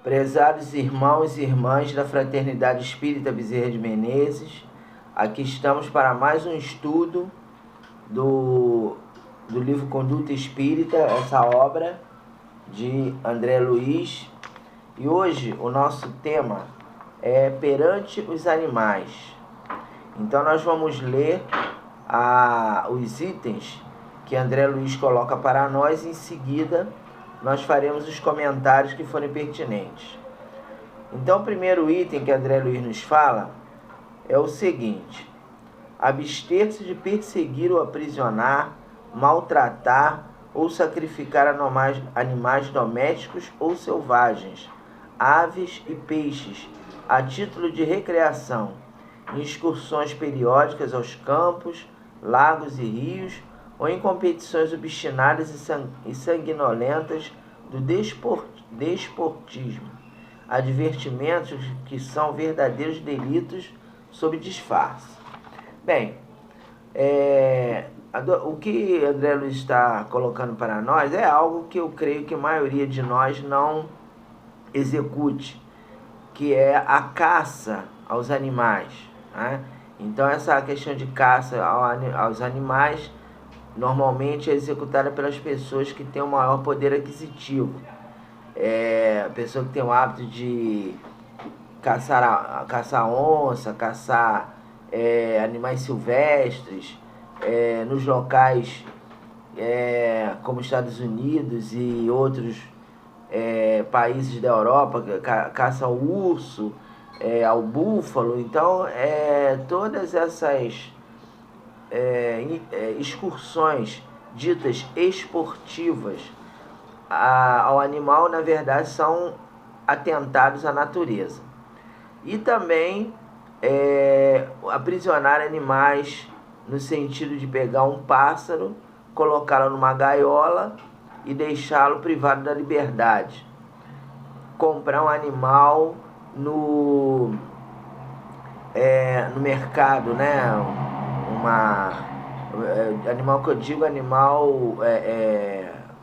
Prezados irmãos e irmãs da Fraternidade Espírita Bezerra de Menezes, aqui estamos para mais um estudo do livro Conduta Espírita, essa obra de André Luiz. E hoje o nosso tema é Perante os Animais. Então nós vamos ler os itens que André Luiz coloca para nós e em seguida nós faremos os comentários que forem pertinentes. Então, o primeiro item que André Luiz nos fala é o seguinte: abster-se de perseguir ou aprisionar, maltratar ou sacrificar animais domésticos ou selvagens, aves e peixes, a título de recreação, em excursões periódicas aos campos, lagos e rios, ou em competições obstinadas e sanguinolentas do desportismo, advertimentos que são verdadeiros delitos sob disfarce. Bem, o que André Luiz está colocando para nós é algo que eu creio que a maioria de nós não execute, que é a caça aos animais, né? Então, essa questão de caça aos animais normalmente é executada pelas pessoas que têm o maior poder aquisitivo. A pessoa que tem o hábito de caçar onça, caçar animais silvestres, nos locais como Estados Unidos e outros países da Europa, caça ao urso, ao búfalo. Então, todas essas excursões ditas esportivas ao animal, na verdade, são atentados à natureza. E também aprisionar animais no sentido de pegar um pássaro, colocá-lo numa gaiola e deixá-lo privado da liberdade. Comprar um animal no mercado, né? Animal que eu digo,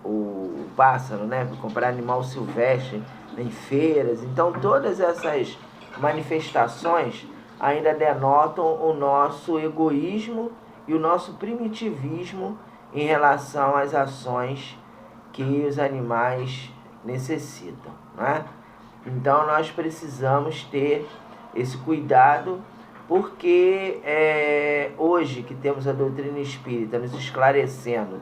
o pássaro, né? Comprar animal silvestre em feiras. Então, todas essas manifestações ainda denotam o nosso egoísmo e o nosso primitivismo em relação às ações que os animais necessitam, né? Então, nós precisamos ter esse cuidado, porque hoje que temos a doutrina espírita nos esclarecendo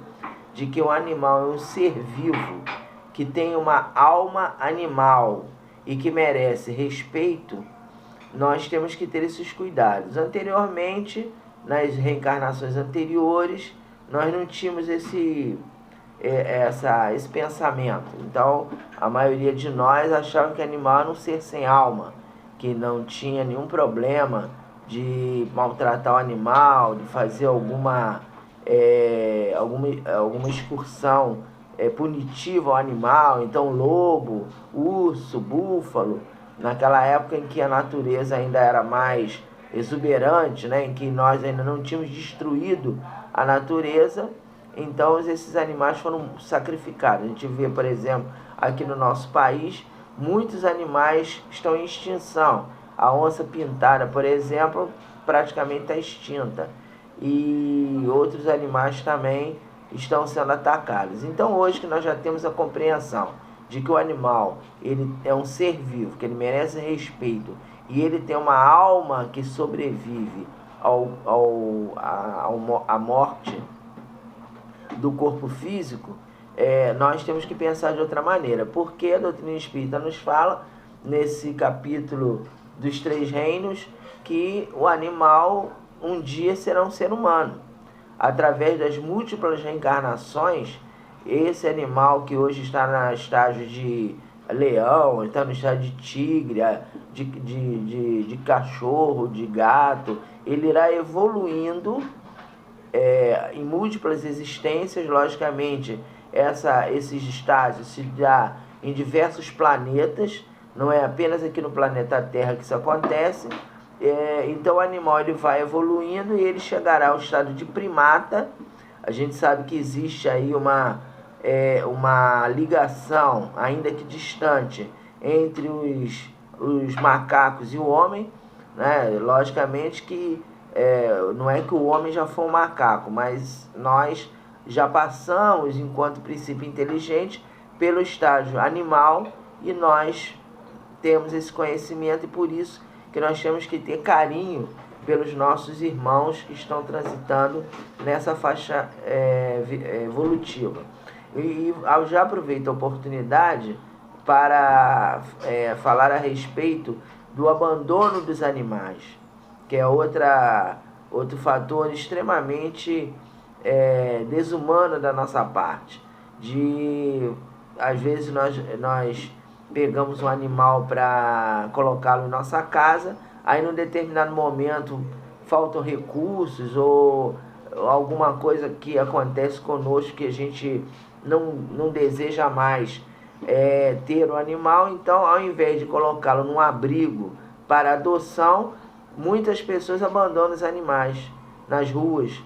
de que o animal é um ser vivo, que tem uma alma animal e que merece respeito, nós temos que ter esses cuidados. Anteriormente, nas reencarnações anteriores, nós não tínhamos esse pensamento. Então, a maioria de nós achava que animal era um ser sem alma, que não tinha nenhum problema de maltratar o animal, de fazer alguma excursão punitiva ao animal. Então, lobo, urso, búfalo, naquela época em que a natureza ainda era mais exuberante, né, em que nós ainda não tínhamos destruído a natureza, então esses animais foram sacrificados. A gente vê, por exemplo, aqui no nosso país, muitos animais estão em extinção. A onça pintada, por exemplo, praticamente está extinta. E outros animais também estão sendo atacados. Então, hoje que nós já temos a compreensão de que o animal ele é um ser vivo, que ele merece respeito, e ele tem uma alma que sobrevive à morte do corpo físico, nós temos que pensar de outra maneira, porque a doutrina espírita nos fala, nesse capítulo dos 3 reinos, que o animal um dia será um ser humano. Através das múltiplas reencarnações, esse animal que hoje está no estágio de leão, está no estágio de tigre, de cachorro, de gato, ele irá evoluindo em múltiplas existências. Logicamente, esses estágios se dá em diversos planetas, não é apenas aqui no planeta Terra que isso acontece. Então o animal ele vai evoluindo e ele chegará ao estado de primata. A gente sabe que existe aí uma ligação, ainda que distante, entre os macacos e o homem, né? Logicamente que não é que o homem já foi um macaco, mas nós já passamos, enquanto princípio inteligente, pelo estágio animal, e nós temos esse conhecimento, e por isso que nós temos que ter carinho pelos nossos irmãos que estão transitando nessa faixa evolutiva. E eu já aproveito a oportunidade para falar a respeito do abandono dos animais, que é outro fator extremamente desumano da nossa parte. Às vezes nós pegamos um animal para colocá-lo em nossa casa, aí num determinado momento faltam recursos ou alguma coisa que acontece conosco que a gente não deseja mais ter o animal, então ao invés de colocá-lo num abrigo para adoção, muitas pessoas abandonam os animais nas ruas.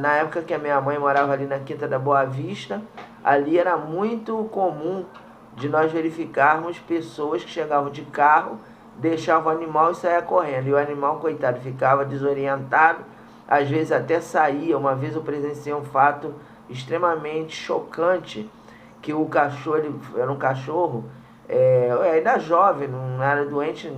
Na época que a minha mãe morava ali na Quinta da Boa Vista, ali era muito comum de nós verificarmos pessoas que chegavam de carro, deixavam o animal e saíam correndo. E o animal, coitado, ficava desorientado, às vezes até saía. Uma vez eu presenciei um fato extremamente chocante, que o cachorro, ele era um cachorro ainda jovem, não era doente,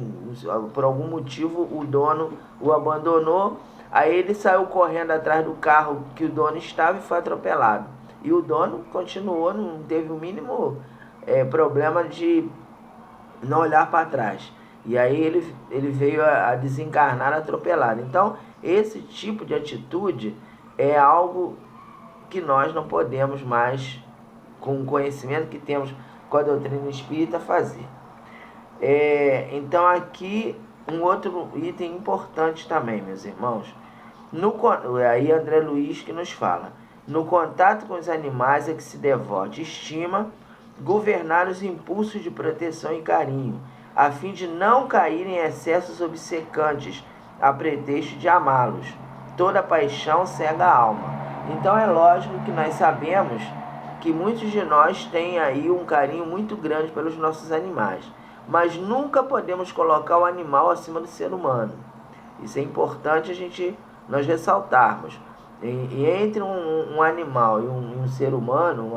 por algum motivo o dono o abandonou, aí ele saiu correndo atrás do carro que o dono estava e foi atropelado. E o dono continuou, não teve o mínimo problema de não olhar para trás. E aí ele veio a desencarnar atropelado. Então, esse tipo de atitude é algo que nós não podemos mais, com o conhecimento que temos com a doutrina espírita, fazer. Então, aqui, um outro item importante também, meus irmãos. Aí André Luiz que nos fala: no contato com os animais é que se devote, estima, governar os impulsos de proteção e carinho, a fim de não cair em excessos obcecantes, a pretexto de amá-los. Toda paixão cega a alma. Então é lógico que nós sabemos que muitos de nós têm aí um carinho muito grande pelos nossos animais, mas nunca podemos colocar o animal acima do ser humano. Isso é importante nós ressaltarmos. E entre um animal e um ser humano,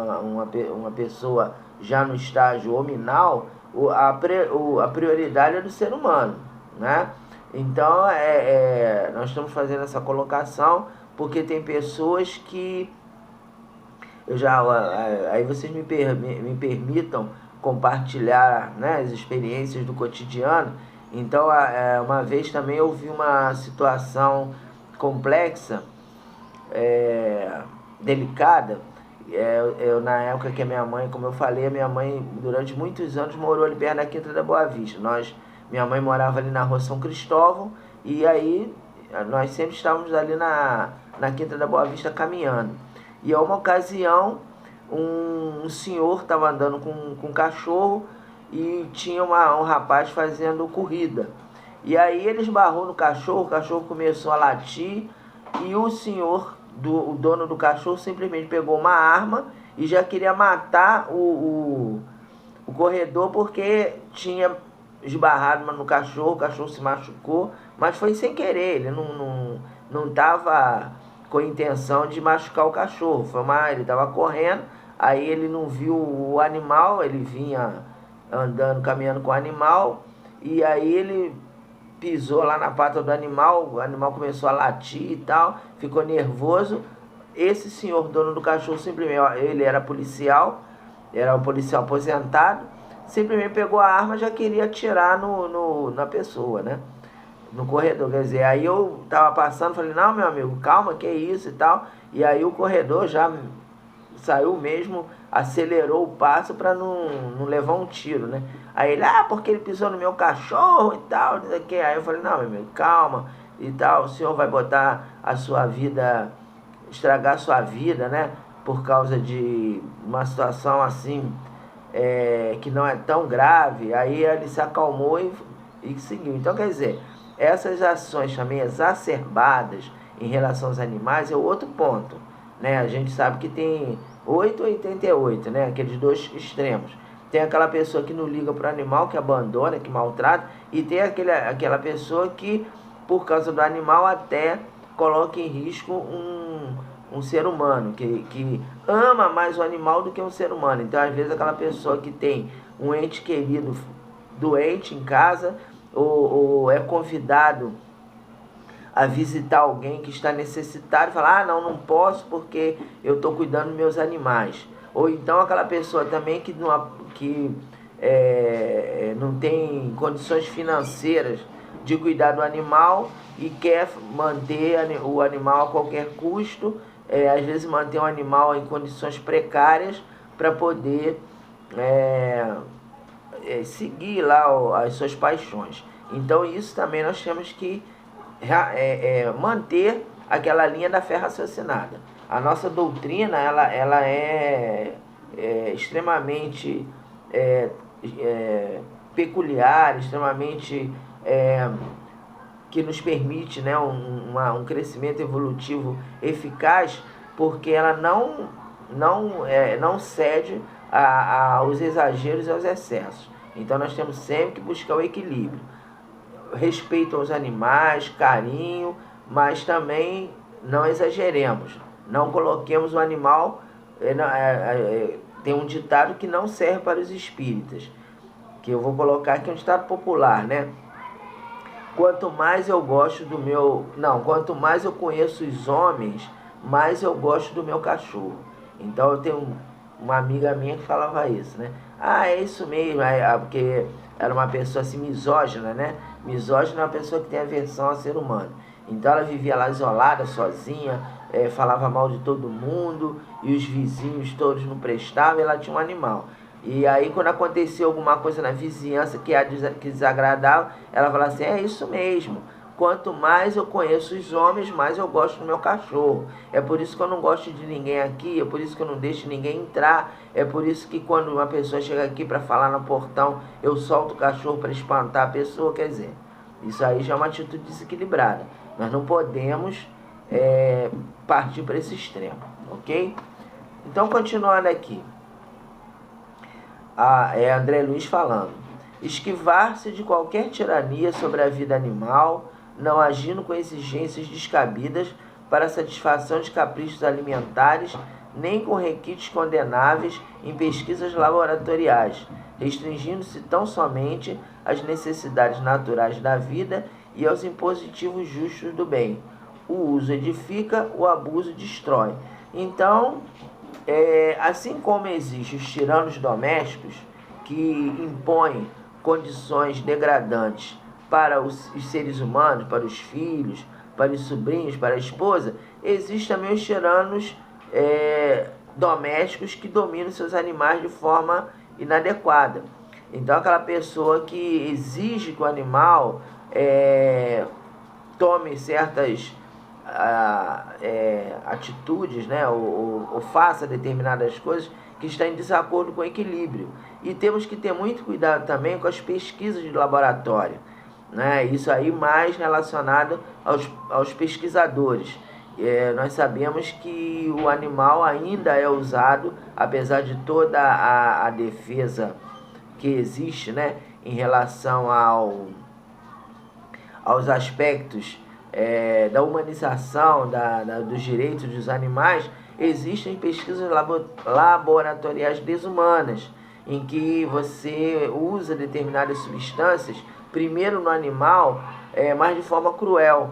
uma pessoa já no estágio hominal, a prioridade é do ser humano, né? Então, nós estamos fazendo essa colocação porque tem pessoas que... aí vocês me permitam compartilhar, né, as experiências do cotidiano. Então, uma vez também eu vi uma situação complexa, delicada. Na época que a minha mãe, como eu falei, a minha mãe durante muitos anos morou ali perto da Quinta da Boa Vista. Minha mãe morava ali na Rua São Cristóvão, e aí nós sempre estávamos ali na Quinta da Boa Vista caminhando. E a uma ocasião, um senhor estava andando com um cachorro e tinha um rapaz fazendo corrida. E aí ele esbarrou no cachorro, o cachorro começou a latir, e o senhor, o dono do cachorro, simplesmente pegou uma arma e já queria matar o corredor, porque tinha esbarrado no cachorro, o cachorro se machucou, mas foi sem querer, ele não estava com a intenção de machucar o cachorro, ele estava correndo, aí ele não viu o animal, ele vinha caminhando com o animal, e aí ele pisou lá na pata do animal, o animal começou a latir e tal, ficou nervoso. Esse senhor, dono do cachorro, simplesmente, ele era um policial aposentado, simplesmente pegou a arma e já queria atirar na pessoa, né? No corredor, quer dizer, aí eu tava passando, falei: não, meu amigo, calma, que é isso e tal. E aí o corredor já saiu mesmo, acelerou o passo para não levar um tiro, né? Aí ele: porque ele pisou no meu cachorro e tal, não sei o que. Aí eu falei: não, meu amigo, calma e tal, o senhor vai botar a sua vida, estragar a sua vida, né? Por causa de uma situação assim, que não é tão grave. Aí ele se acalmou e seguiu. Então, quer dizer, essas ações também exacerbadas em relação aos animais é outro ponto, né? A gente sabe que tem 8 ou 88, né? Aqueles dois extremos. tem aquela pessoa que não liga para o animal, que abandona, que maltrata, e tem aquela pessoa que, por causa do animal, até coloca em risco um ser humano, que ama mais o animal do que um ser humano. Então, às vezes, aquela pessoa que tem um ente querido doente em casa, ou é convidado a visitar alguém que está necessitado e falar, não posso porque eu estou cuidando dos meus animais. Ou então aquela pessoa também que não tem condições financeiras de cuidar do animal e quer manter o animal a qualquer custo, às vezes manter o animal em condições precárias para poder seguir lá as suas paixões. Então isso também nós temos que manter aquela linha da fé raciocinada. A nossa doutrina ela é extremamente peculiar, extremamente que nos permite, né, um crescimento evolutivo eficaz, porque ela não cede aos exageros e aos excessos. Então nós temos sempre que buscar o equilíbrio. Respeito aos animais, carinho, mas também não exageremos. Não coloquemos o animal... tem um ditado que não serve para os espíritas, que eu vou colocar aqui, um ditado popular, né? Quanto mais eu gosto do meu... quanto mais eu conheço os homens, mais eu gosto do meu cachorro. Então eu tenho uma amiga minha que falava isso, né? É isso mesmo, porque era uma pessoa assim misógina, né? Misógina é uma pessoa que tem aversão ao ser humano. Então ela vivia lá isolada, sozinha, falava mal de todo mundo, e os vizinhos todos não prestavam, e ela tinha um animal. E aí quando acontecia alguma coisa na vizinhança que desagradava, ela falava assim, é isso mesmo, quanto mais eu conheço os homens, mais eu gosto do meu cachorro. É por isso que eu não gosto de ninguém aqui, é por isso que eu não deixo ninguém entrar, é por isso que quando uma pessoa chega aqui para falar no portão, eu solto o cachorro para espantar a pessoa. Quer dizer, isso aí já é uma atitude desequilibrada. Nós não podemos partir para esse extremo, ok? Então, continuando aqui. André Luiz falando. Esquivar-se de qualquer tirania sobre a vida animal, não agindo com exigências descabidas para satisfação de caprichos alimentares, nem com requintes condenáveis em pesquisas laboratoriais, restringindo-se tão somente às necessidades naturais da vida e aos impositivos justos do bem. O uso edifica, o abuso destrói. Então, assim como existem os tiranos domésticos que impõem condições degradantes para os seres humanos, para os filhos, para os sobrinhos, para a esposa, existem também os tiranos domésticos que dominam seus animais de forma inadequada. Então aquela pessoa que exige que o animal tome certas atitudes, né, ou faça determinadas coisas que está em desacordo com o equilíbrio. E temos que ter muito cuidado também com as pesquisas de laboratório, né? Isso aí mais relacionado aos pesquisadores. Nós sabemos que o animal ainda é usado, apesar de toda a defesa que existe, né, em relação aos aspectos da humanização, dos direitos dos animais. Existem pesquisas laboratoriais desumanas, em que você usa determinadas substâncias, primeiro no animal, mas de forma cruel.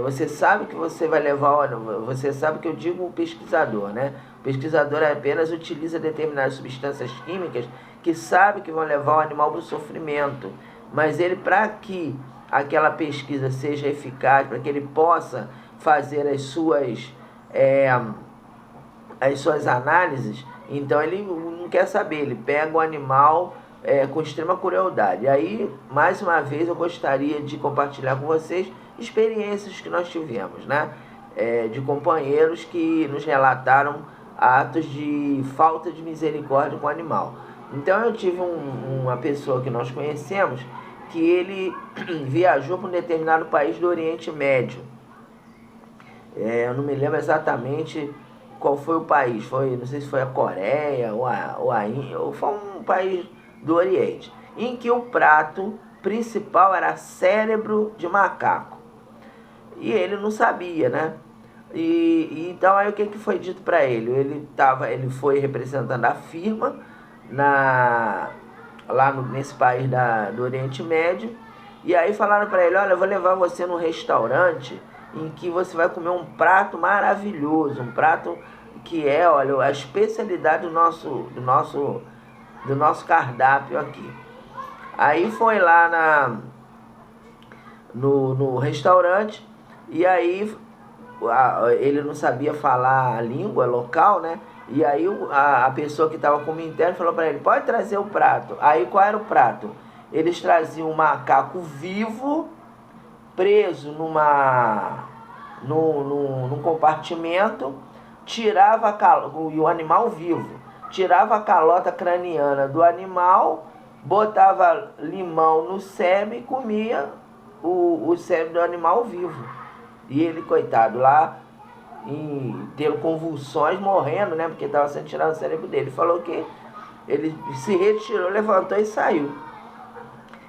Você sabe que você vai levar, você sabe que eu digo o pesquisador, né? O pesquisador apenas utiliza determinadas substâncias químicas que sabe que vão levar o animal para o sofrimento, mas ele, para que aquela pesquisa seja eficaz, para que ele possa fazer as suas análises, então ele não quer saber, ele pega o animal com extrema crueldade. E aí, mais uma vez, eu gostaria de compartilhar com vocês experiências que nós tivemos, né? De companheiros que nos relataram atos de falta de misericórdia com o animal. Então eu tive uma pessoa que nós conhecemos, que ele viajou para um determinado país do Oriente Médio. Eu não me lembro exatamente qual foi o país, não sei se foi a Coreia ou a Índia, ou foi um país do Oriente, em que o prato principal era cérebro de macaco. E ele não sabia, né? Então aí o que foi dito para ele? Ele foi representando a firma nesse país do Oriente Médio, e aí falaram para ele: olha, eu vou levar você num restaurante em que você vai comer um prato maravilhoso, um prato que é, olha, a especialidade do nosso cardápio aqui. Aí foi lá no restaurante, e aí ele não sabia falar a língua local, né? E aí a pessoa que estava como interno falou para ele: pode trazer o prato. Aí qual era o prato? Eles traziam um macaco vivo, preso num compartimento, e o animal vivo, tirava a calota craniana do animal, botava limão no cérebro e comia o cérebro do animal vivo. E ele, coitado, lá tendo convulsões, morrendo, né? Porque estava sendo tirado o cérebro dele. Ele falou que ele se retirou, levantou e saiu.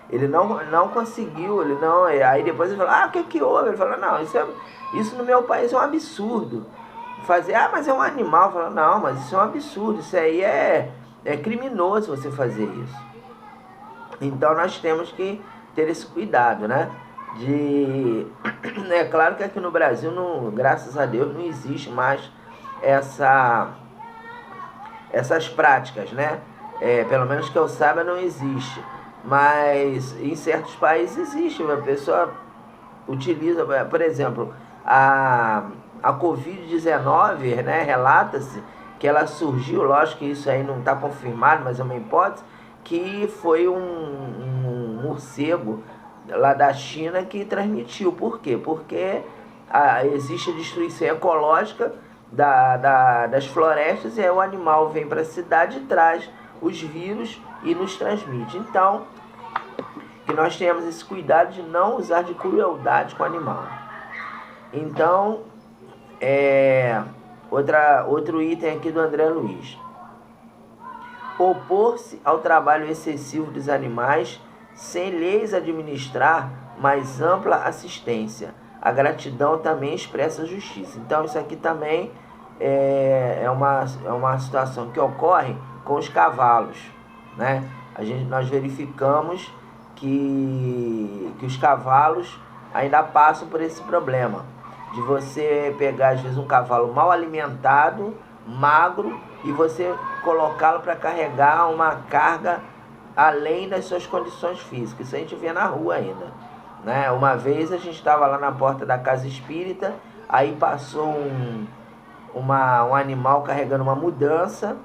Ele não conseguiu, aí depois ele falou: o que houve? Ele falou: não, isso no meu país é um absurdo. Mas é um animal. Falou: não, mas isso é um absurdo, isso aí é criminoso você fazer isso. Então nós temos que ter esse cuidado, né? É claro que aqui no Brasil, graças a Deus, não existe mais essas práticas, né? Pelo menos que eu saiba, não existe. Mas em certos países existe. A pessoa utiliza, por exemplo, a Covid-19, né? Relata-se que ela surgiu, lógico que isso aí não está confirmado, mas é uma hipótese, que foi um morcego lá da China que transmitiu. Por quê? Porque existe a destruição ecológica das florestas, e aí o animal vem para a cidade e traz os vírus e nos transmite. Então, que nós tenhamos esse cuidado de não usar de crueldade com o animal. Então, outro item aqui do André Luiz: opor-se ao trabalho excessivo dos animais sem lhes administrar mais ampla assistência. A gratidão também expressa justiça. Então isso aqui também é uma situação que ocorre com os cavalos, né? Nós verificamos que os cavalos ainda passam por esse problema de você pegar às vezes um cavalo mal alimentado, magro, e você colocá-lo para carregar uma carga além das suas condições físicas. Isso a gente vê na rua ainda, né? Uma vez a gente estava lá na porta da casa espírita, aí passou um animal carregando uma mudança,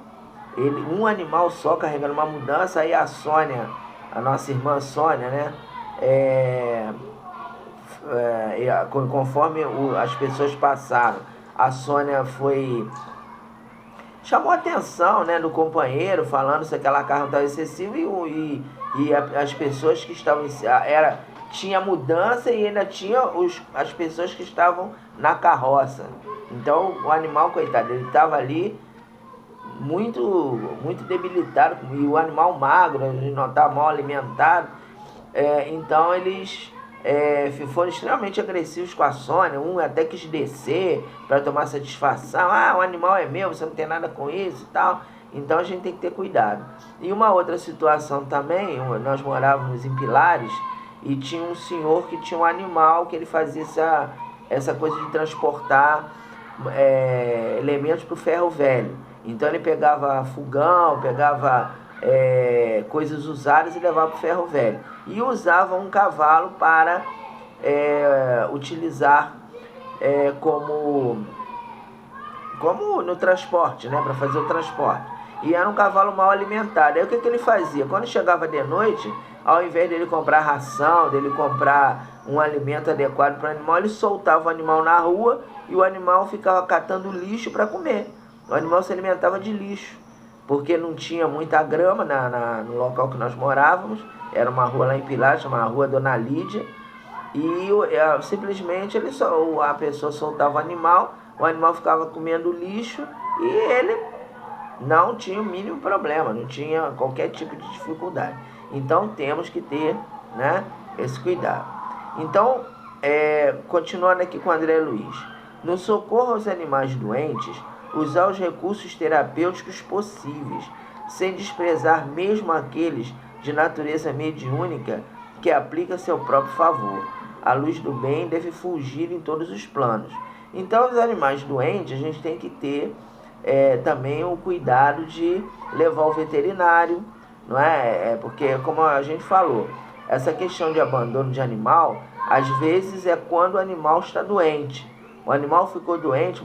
um animal só carregando uma mudança. Aí a Sônia, a nossa irmã Sônia, né? Conforme as pessoas passaram, a Sônia chamou a atenção, né, do companheiro, falando se aquela carga estava excessiva, e as pessoas que estavam... tinha mudança e ainda tinha as pessoas que estavam na carroça. Então o animal, coitado, ele estava ali muito, muito debilitado, e o animal magro, ele não estava mal alimentado. Então eles foram extremamente agressivos com a Sônia. Um até quis descer para tomar satisfação: o animal é meu, você não tem nada com isso e tal. Então a gente tem que ter cuidado. E uma outra situação também: nós morávamos em Pilares, e tinha um senhor que tinha um animal que ele fazia essa coisa de transportar elementos para o ferro velho. Então ele pegava fogão, pegava coisas usadas e levava para o ferro velho. E usava um cavalo para utilizar como no transporte, né? Para fazer o transporte. E era um cavalo mal alimentado. Aí o que ele fazia? Quando chegava de noite, ao invés dele comprar ração, dele comprar um alimento adequado para o animal, ele soltava o animal na rua e o animal ficava catando lixo para comer. O animal se alimentava de lixo, porque não tinha muita grama no local que nós morávamos. Era uma rua lá em Pilar, chamada Rua Dona Lídia. E simplesmente a pessoa soltava o animal, o animal ficava comendo lixo e ele não tinha o mínimo problema, não tinha qualquer tipo de dificuldade. Então temos que ter, né, esse cuidado. Então, continuando aqui com o André Luiz. No socorro aos animais doentes, usar os recursos terapêuticos possíveis, sem desprezar mesmo aqueles de natureza mediúnica que aplica a seu próprio favor. A luz do bem deve fulgir em todos os planos. Então, os animais doentes, a gente tem que ter também o cuidado de levar ao veterinário, não é? Porque, como a gente falou, essa questão de abandono de animal, às vezes é quando o animal está doente. O animal ficou doente,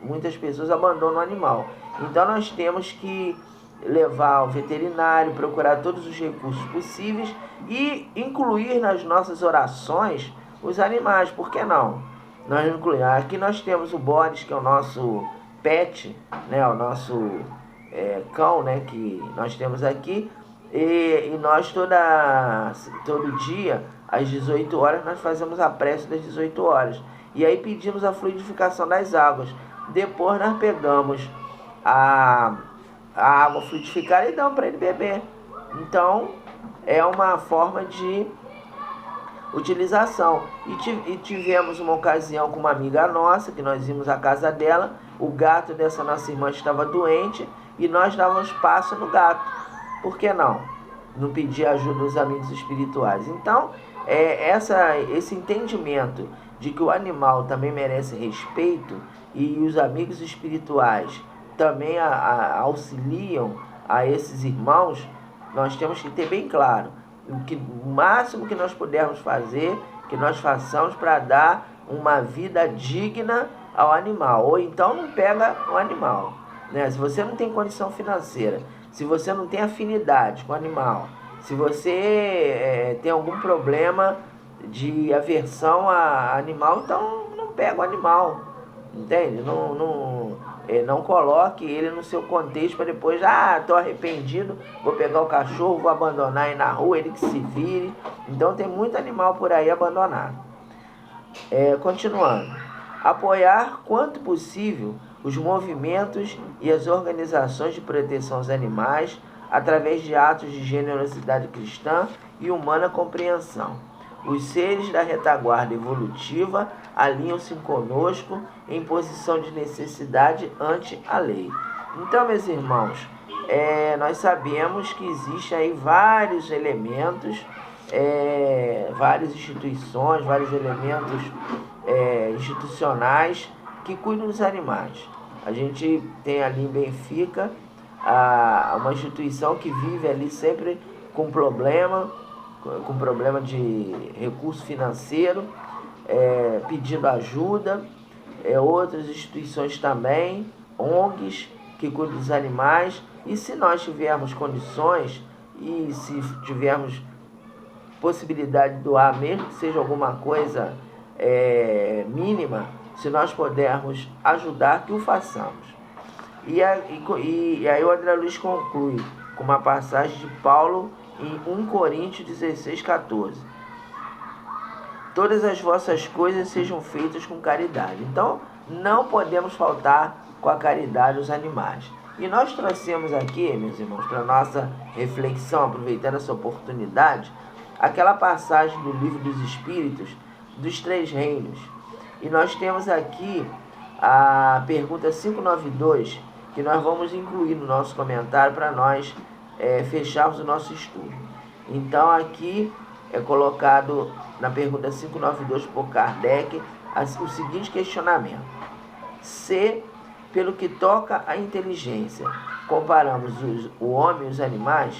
muitas pessoas abandonam o animal. Então, nós temos que levar ao veterinário, procurar todos os recursos possíveis e incluir nas nossas orações os animais, por que não? Nós incluímos. Aqui nós temos o Boris, que é o nosso pet, né, o nosso cão, né, que nós temos aqui, e nós todo dia, às 18 horas, nós fazemos a prece das 18 horas, e aí pedimos a fluidificação das águas. Depois nós pegamos a água fluidificada e damos para ele beber. Então, é uma forma de utilização. E tivemos uma ocasião com uma amiga nossa, que nós íamos à casa dela, o gato dessa nossa irmã estava doente, e nós dávamos passo no gato. Por que não? Não pedir ajuda dos amigos espirituais. Então, esse entendimento de que o animal também merece respeito, e os amigos espirituais também auxiliam a esses irmãos, nós temos que ter bem claro o máximo que nós pudermos fazer, que nós façamos para dar uma vida digna ao animal. Ou então não pega o animal, né? Se você não tem condição financeira, se você não tem afinidade com o animal, se você tem algum problema de aversão a animal, então não pega o animal, entende? Não coloque ele no seu contexto para depois, estou arrependido, vou pegar o cachorro, vou abandonar aí na rua, ele que se vire. Então tem muito animal por aí abandonado. Continuando. Apoiar quanto possível os movimentos e as organizações de proteção aos animais através de atos de generosidade cristã e humana compreensão. Os seres da retaguarda evolutiva alinham-se conosco em posição de necessidade ante a lei. Então, meus irmãos, nós sabemos que existem aí vários elementos, várias instituições, vários elementos institucionais que cuidam dos animais. A gente tem ali em Benfica uma instituição que vive ali sempre com problema de recurso financeiro, pedindo ajuda. Outras instituições também, ONGs, que cuidam dos animais. E se nós tivermos condições e se tivermos possibilidade de doar, mesmo que seja alguma coisa mínima, se nós pudermos ajudar, que o façamos. E aí o André Luiz conclui com uma passagem de Paulo em 1 Coríntios 16:14. Todas as vossas coisas sejam feitas com caridade. Então, não podemos faltar com a caridade aos animais. E nós trouxemos aqui, meus irmãos, para nossa reflexão, aproveitando essa oportunidade, aquela passagem do Livro dos Espíritos, dos 3 reinos. E nós temos aqui a pergunta 592, que nós vamos incluir no nosso comentário para nós fecharmos o nosso estudo. Então, aqui é colocado na pergunta 592 por Kardec o seguinte questionamento: se, pelo que toca à inteligência, comparamos o homem e os animais,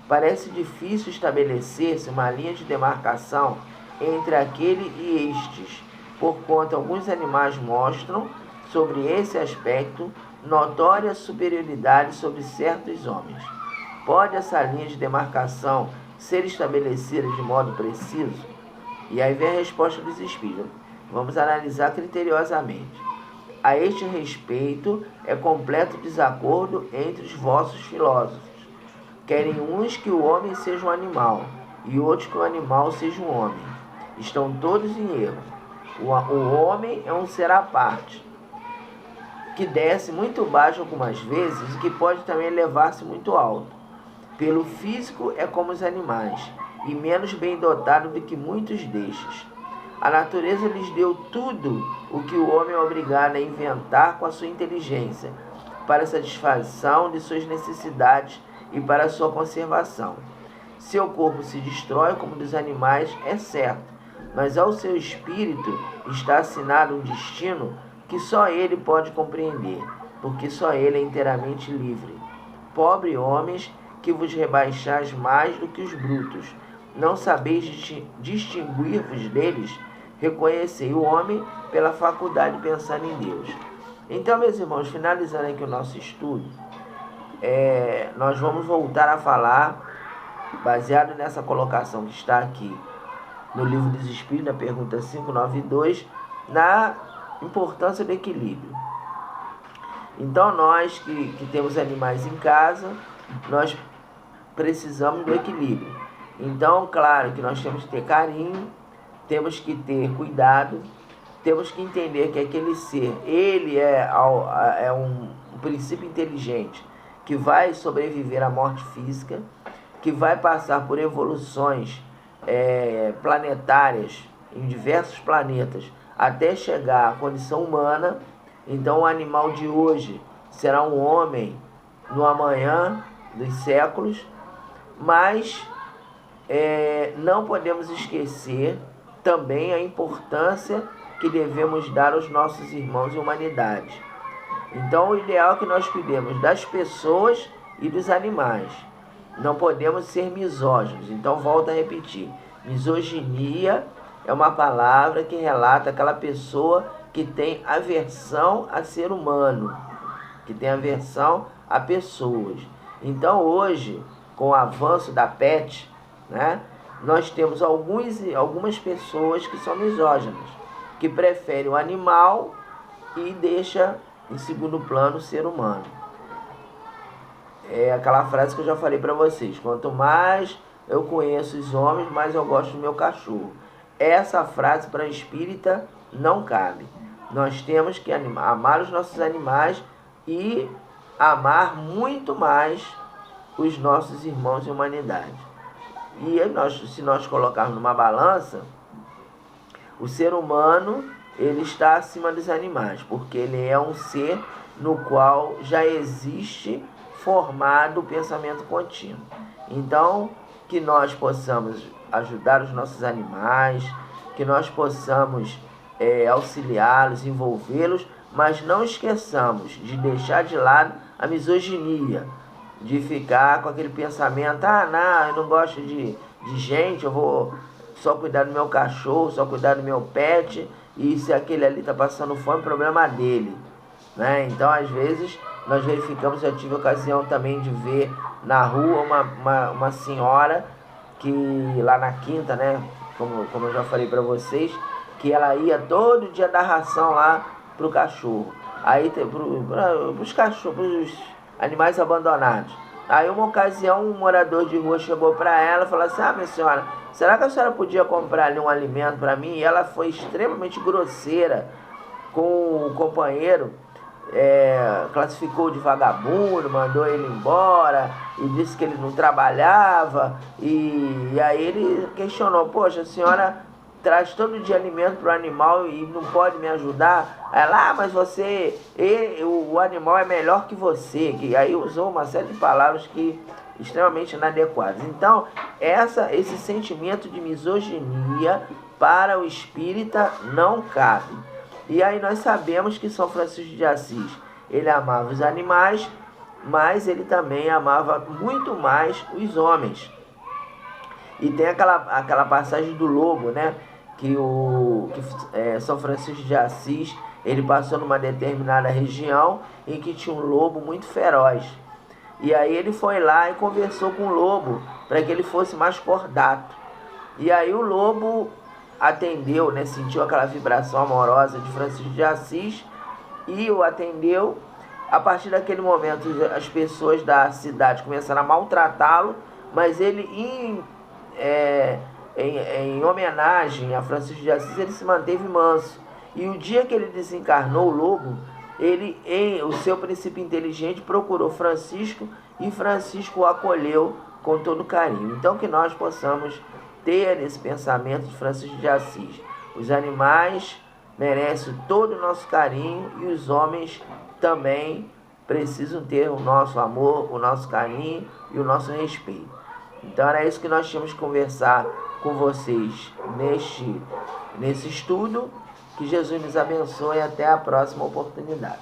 parece difícil estabelecer-se uma linha de demarcação entre aquele e estes, porquanto alguns animais mostram, sobre esse aspecto, notória superioridade sobre certos homens. Pode essa linha de demarcação ser estabelecida de modo preciso? E aí vem a resposta dos espíritos. Vamos analisar criteriosamente. A este respeito, é completo desacordo entre os vossos filósofos. Querem uns que o homem seja um animal, e outros que o animal seja um homem. Estão todos em erro. O homem é um ser à parte. que desce muito baixo algumas vezes e que pode também elevar-se muito alto. Pelo físico é como os animais, e menos bem dotado do que muitos destes. A natureza lhes deu tudo o que o homem é obrigado a inventar com a sua inteligência, para a satisfação de suas necessidades e para a sua conservação. Seu corpo se destrói como dos animais, é certo, mas ao seu espírito está assinado um destino que só ele pode compreender, porque só ele é inteiramente livre. Pobre homens, que vos rebaixais mais do que os brutos, não sabeis distinguir-vos deles? Reconhecei o homem pela faculdade de pensar em Deus. Então, meus irmãos, finalizando aqui o nosso estudo, nós vamos voltar a falar, baseado nessa colocação que está aqui no Livro dos Espíritos, na pergunta 592, na importância do equilíbrio. Então, nós que temos animais em casa, nós precisamos do equilíbrio. Então, claro que nós temos que ter carinho, temos que ter cuidado, temos que entender que aquele ser, ele é um princípio inteligente que vai sobreviver à morte física, que vai passar por evoluções planetárias em diversos planetas até chegar à condição humana. Então, o animal de hoje será um homem no amanhã dos séculos, mas não podemos esquecer também a importância que devemos dar aos nossos irmãos em humanidade. Então, o ideal é que nós cuidemos das pessoas e dos animais. Não podemos ser misóginos. Então, volto a repetir. Misoginia é uma palavra que relata aquela pessoa que tem aversão a ser humano, que tem aversão a pessoas. Então, hoje, com o avanço da PET, né, nós temos algumas pessoas que são misóginas, que preferem o animal e deixa em segundo plano o ser humano. É aquela frase que eu já falei para vocês: quanto mais eu conheço os homens, mais eu gosto do meu cachorro. Essa frase para espírita não cabe. Nós temos que amar os nossos animais e amar muito mais os nossos irmãos em humanidade. E se nós colocarmos numa balança, o ser humano, ele está acima dos animais, porque ele é um ser no qual já existe formado o pensamento contínuo. Então, que nós possamos ajudar os nossos animais, que nós possamos auxiliá-los, envolvê-los, mas não esqueçamos de deixar de lado a misoginia, de ficar com aquele pensamento: não, eu não gosto de gente, eu vou só cuidar do meu cachorro, só cuidar do meu pet, e se aquele ali está passando fome, problema dele, né? Então, às vezes, nós verificamos, eu tive a ocasião também de ver na rua uma senhora que lá na quinta, né, como eu já falei para vocês, que ela ia todo dia dar ração lá pro cachorro, aí pros cachorros, pros animais abandonados. Aí, uma ocasião, um morador de rua chegou para ela e falou assim: minha senhora, será que a senhora podia comprar ali um alimento para mim? E ela foi extremamente grosseira com o companheiro, classificou de vagabundo, mandou ele embora e disse que ele não trabalhava. E aí ele questionou: poxa, a senhora traz todo dia alimento para o animal e não pode me ajudar? Ela: mas o animal é melhor que você. Que aí usou uma série de palavras que extremamente inadequadas. Então, esse sentimento de misoginia para o espírita não cabe. E aí nós sabemos que São Francisco de Assis, ele amava os animais, mas ele também amava muito mais os homens. E tem aquela passagem do lobo, né? Que São Francisco de Assis, ele passou numa determinada região em que tinha um lobo muito feroz. E aí ele foi lá e conversou com o lobo para que ele fosse mais cordato. E aí o lobo atendeu, né? Sentiu aquela vibração amorosa de Francisco de Assis e o atendeu. A partir daquele momento, as pessoas da cidade começaram a maltratá-lo, mas ele, em homenagem a Francisco de Assis, ele se manteve manso. E o dia que ele desencarnou, o lobo, o seu princípio inteligente, procurou Francisco e Francisco o acolheu com todo carinho. Então, que nós possamos ter esse pensamento de Francisco de Assis. Os animais merecem todo o nosso carinho e os homens também precisam ter o nosso amor, o nosso carinho e o nosso respeito. Então, era isso que nós tínhamos que conversar com vocês nesse estudo. Que Jesus nos abençoe e até a próxima oportunidade.